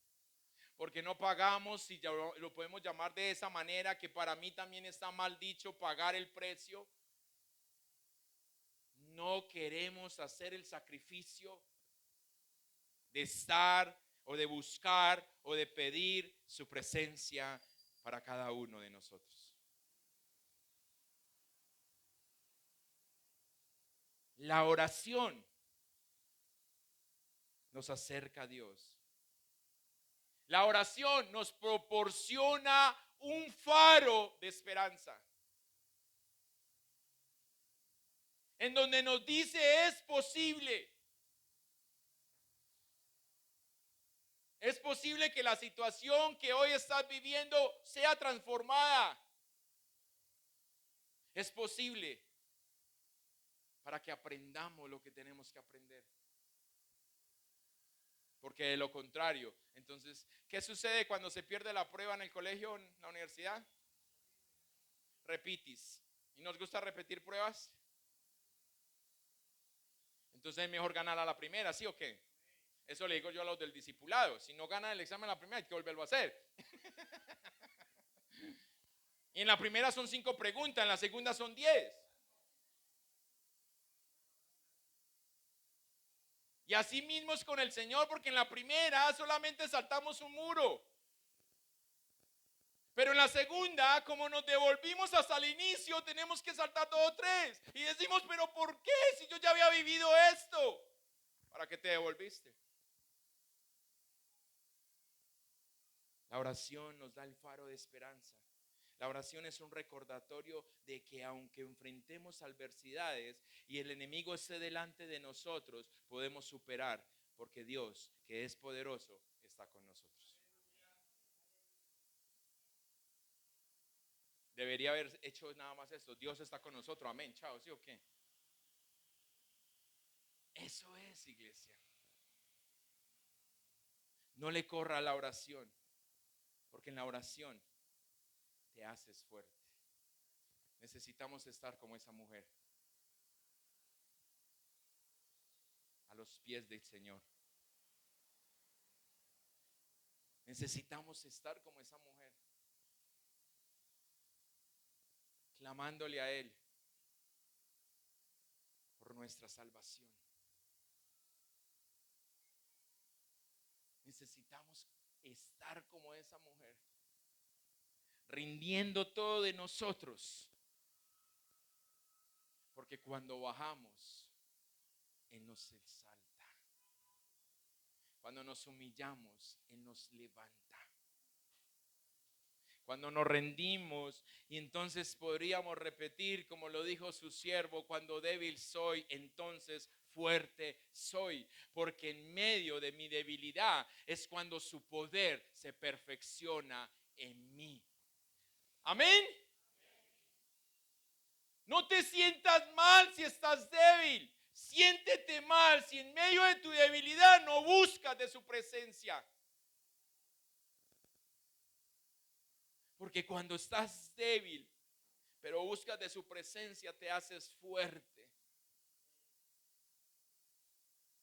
Porque no pagamos, si ya lo podemos llamar de esa manera, que para mí también está mal dicho, pagar el precio. No queremos hacer el sacrificio de estar o de buscar o de pedir su presencia para cada uno de nosotros. La oración nos acerca a Dios. La oración nos proporciona un faro de esperanza, en donde nos dice es posible. Es posible que la situación que hoy estás viviendo sea transformada. Es posible, para que aprendamos lo que tenemos que aprender. Porque de lo contrario, entonces, ¿qué sucede cuando se pierde la prueba en el colegio, en la universidad? Repitis. ¿Y nos gusta repetir pruebas? Entonces es mejor ganar a la primera, ¿sí o qué? Eso le digo yo a los del discipulado. Si no ganan el examen a la primera, hay que volverlo a hacer. Y en la primera son 5 preguntas, en la segunda son 10. Y así mismo es con el Señor, porque en la primera solamente saltamos un muro. Pero en la segunda, como nos devolvimos hasta el inicio, tenemos que saltar 2 o 3. Y decimos, pero ¿por qué? Si yo ya había vivido esto. ¿Para qué te devolviste? La oración nos da el faro de esperanza. La oración es un recordatorio de que aunque enfrentemos adversidades y el enemigo esté delante de nosotros, podemos superar, porque Dios, que es poderoso, está con nosotros. Debería haber hecho nada más esto. Dios está con nosotros. Amén. Chao. ¿Sí o qué? Eso es, iglesia. No le corra a la oración, porque en la oración te haces fuerte. Necesitamos estar como esa mujer, a los pies del Señor. Necesitamos estar como esa mujer, clamándole a Él por nuestra salvación. Necesitamos estar como esa mujer, rindiendo todo de nosotros, porque cuando bajamos, Él nos exalta. Cuando nos humillamos, Él nos levanta. Cuando nos rendimos, y entonces podríamos repetir como lo dijo su siervo: cuando débil soy, entonces fuerte soy, porque en medio de mi debilidad es cuando su poder se perfecciona en mí. Amén. No te sientas mal si estás débil. Siéntete mal si en medio de tu debilidad no buscas de su presencia. Porque cuando estás débil, pero buscas de su presencia, te haces fuerte.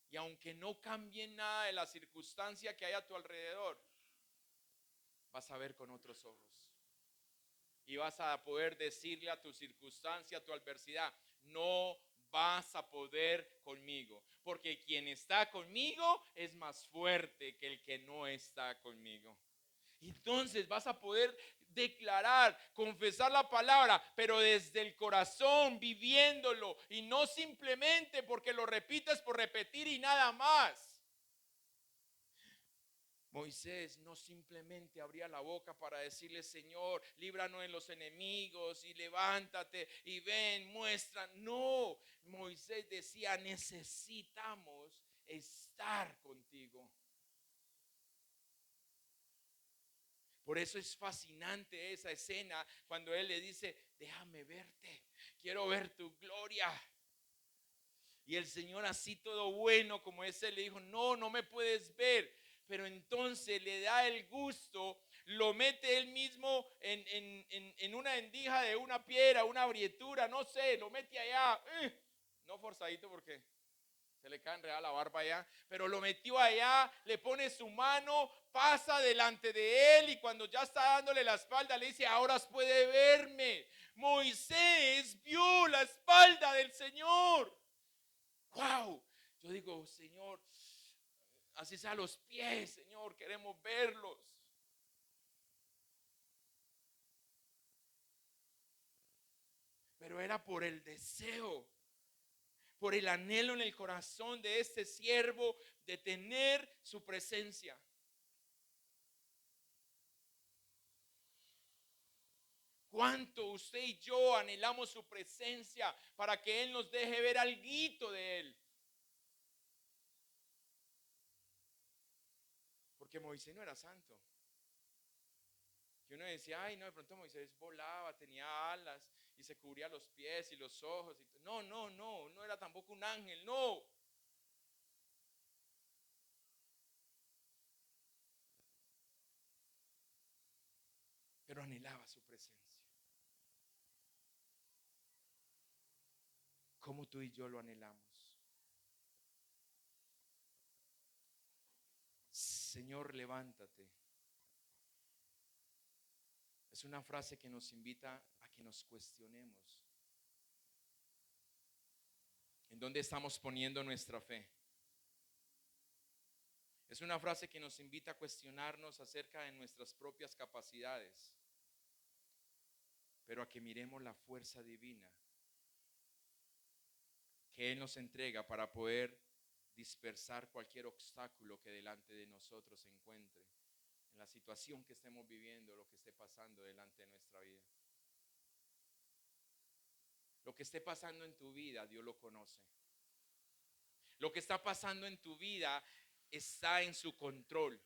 Y aunque no cambie nada de la circunstancia que hay a tu alrededor, vas a ver con otros ojos. Y vas a poder decirle a tu circunstancia, a tu adversidad: no vas a poder conmigo, porque quien está conmigo es más fuerte que el que no está conmigo. Entonces vas a poder declarar, confesar la palabra, pero desde el corazón, viviéndolo, y no simplemente porque lo repites por repetir y nada más. Moisés no simplemente abría la boca para decirle: Señor, líbranos de los enemigos y levántate y ven, muestra. No, Moisés decía: necesitamos estar contigo. Por eso es fascinante esa escena cuando él le dice: déjame verte, quiero ver tu gloria. Y el Señor, así todo bueno como ese, le dijo: no, no me puedes ver. Pero entonces le da el gusto, lo mete él mismo en una endija de una piedra, una abrietura, no sé, lo mete allá. No forzadito porque se le cae enredada la barba allá, pero lo metió allá, le pone su mano, pasa delante de él, y cuando ya está dándole la espalda le dice: ahora puede verme. Moisés vio la espalda del Señor. ¡Wow! Yo digo: Señor, así sea los pies, Señor, queremos verlos. Pero era por el deseo, por el anhelo en el corazón de este siervo de tener su presencia. ¿Cuánto usted y yo anhelamos su presencia para que Él nos deje ver alguito de Él? Porque Moisés no era santo. Que uno decía: ay, no, de pronto Moisés volaba, tenía alas y se cubría los pies y los ojos. No, no, no, no era tampoco un ángel, no. Pero anhelaba su presencia. Como tú y yo lo anhelamos. Señor, levántate. Es una frase que nos invita a que nos cuestionemos. ¿En dónde estamos poniendo nuestra fe? Es una frase que nos invita a cuestionarnos acerca de nuestras propias capacidades, pero a que miremos la fuerza divina que Él nos entrega para poder dispersar cualquier obstáculo que delante de nosotros se encuentre en la situación que estemos viviendo, lo que esté pasando delante de nuestra vida. Lo que esté pasando en tu vida, Dios lo conoce. Lo que está pasando en tu vida está en su control.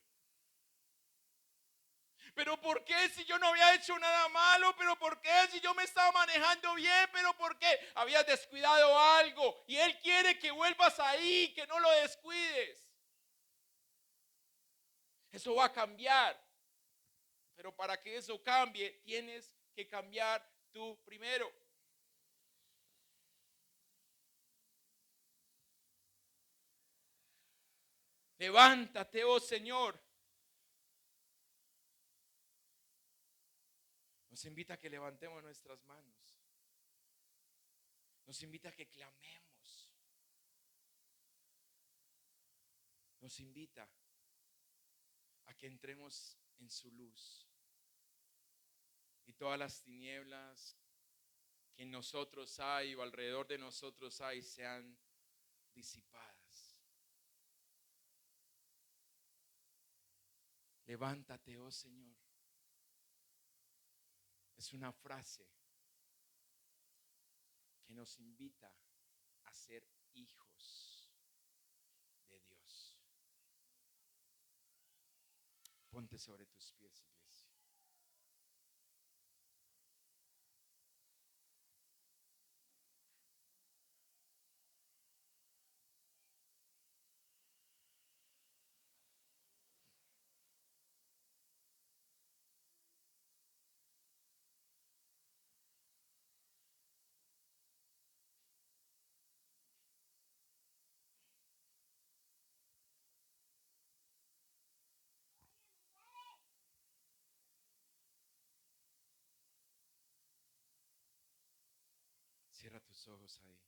Pero ¿por qué si yo no había hecho nada malo? ¿Pero por qué si yo me estaba manejando bien? ¿Pero por qué habías descuidado algo? Y Él quiere que vuelvas ahí, que no lo descuides. Eso va a cambiar. Pero para que eso cambie, tienes que cambiar tú primero. Levántate, oh Señor. Nos invita a que levantemos nuestras manos. Nos invita a que clamemos. Nos invita a que entremos en su luz. Y todas las tinieblas que en nosotros hay o alrededor de nosotros hay sean disipadas. Levántate, oh Señor. Es una frase que nos invita a ser hijos de Dios. Ponte sobre tus pies, iglesia. Cierra tus ojos ahí.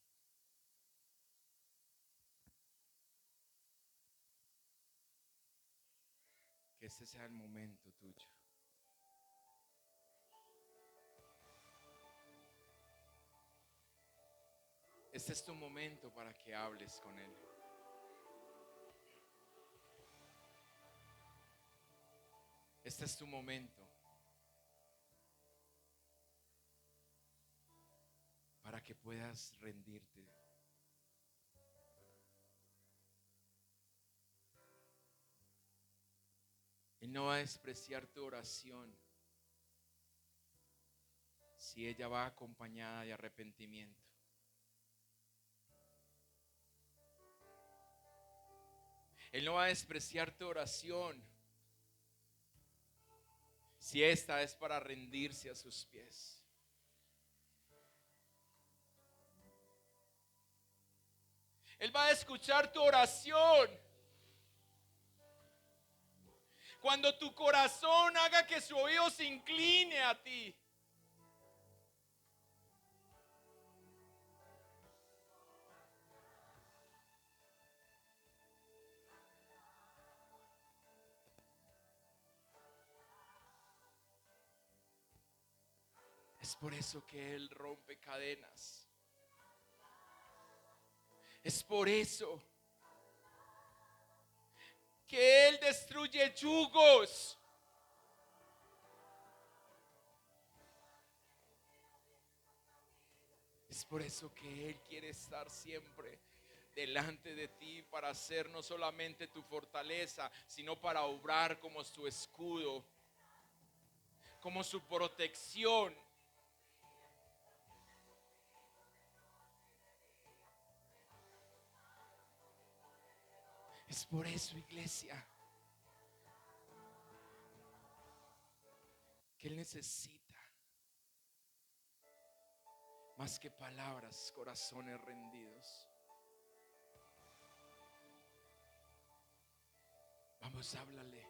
Que este sea el momento tuyo. Este es tu momento para que hables con Él. Este es tu momento para que puedas rendirte. Él no va a despreciar tu oración si ella va acompañada de arrepentimiento. Él no va a despreciar tu oración si esta es para rendirse a sus pies. Él va a escuchar tu oración cuando tu corazón haga que su oído se incline a ti. Es por eso que Él rompe cadenas. Es por eso que Él destruye yugos. Es por eso que Él quiere estar siempre delante de ti para ser no solamente tu fortaleza, sino para obrar como su escudo, como su protección. Es por eso, iglesia, que Él necesita más que palabras, corazones rendidos. Vamos, háblale.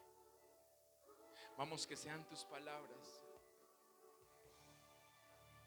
Vamos, que sean tus palabras.